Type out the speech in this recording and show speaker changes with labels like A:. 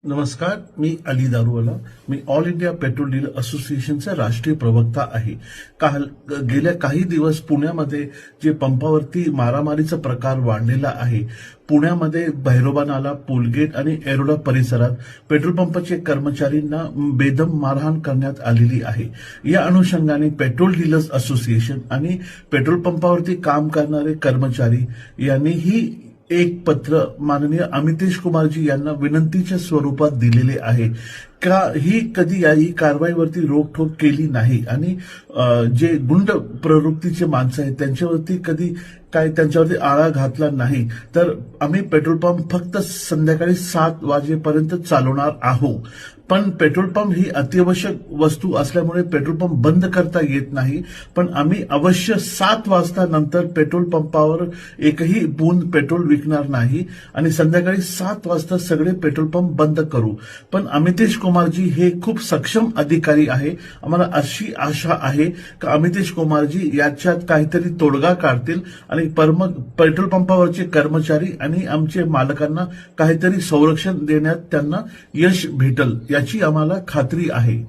A: नमस्कार, मी अली दारूवाला. मी all India petrol dealer असोसिएशनचा राष्ट्रीय प्रवक्ता आहे. गेल्या काही दिवस पुण्यामध्ये जे पंपावरती मारामारीचा प्रकार वाढलेला आहे. पुण्यामध्ये भैरोबा नाला, पुलगेट आणि एरोडा परिसरात पेट्रोल पंपाचे कर्मचारींना बेदम मारहाण करण्यात आलेली आहे. या अनुषंगाने पेट्रोल डीलर्स असोसिएशन आणि पेट्रोल पंपावरती काम करणारे कर्मचारी यांनीही एक पत्र माननीय अमितेश कुमारजी यांना विनंतीच्या स्वरूपात दिलेले आहे का ही कधी याही कारवाईवरती रोकठोक केली नाही आणि जे गुंड प्रवृत्तीचे माणसं आहेत त्यांच्यावरती कधी त्यांच्यावरती आळा घातला नाही. तर आम्ही पेट्रोल पंप फक्त संध्याकाळी 7 वाजेपर्यंत चालवणार आहोत. पण पेट्रोल पंप ही अत्यावश्यक वस्तू असल्यामुळे पेट्रोल पंप बंद करता येत नाही. पण आम्ही अवश्य 7 वाजता नंतर पेट्रोल पंपावर एकही बूंद पेट्रोल विकणार नाही आणि संध्याकाळी 7 वाजता सगळे पेट्रोल पंप बंद करू. पण अमितेश कुमारजी हे खूप सक्षम अधिकारी आहे. आम्हाला अशी आशा आहे की अमितेश कुमारजी याच्यात काहीतरी तोडगा काढतील आणि पेट्रोल पंपावरचे कर्मचारी आणि आमचे मालकांना काहीतरी संरक्षण देण्यात त्यांना यश भेटल याची आम्हाला खात्री आहे.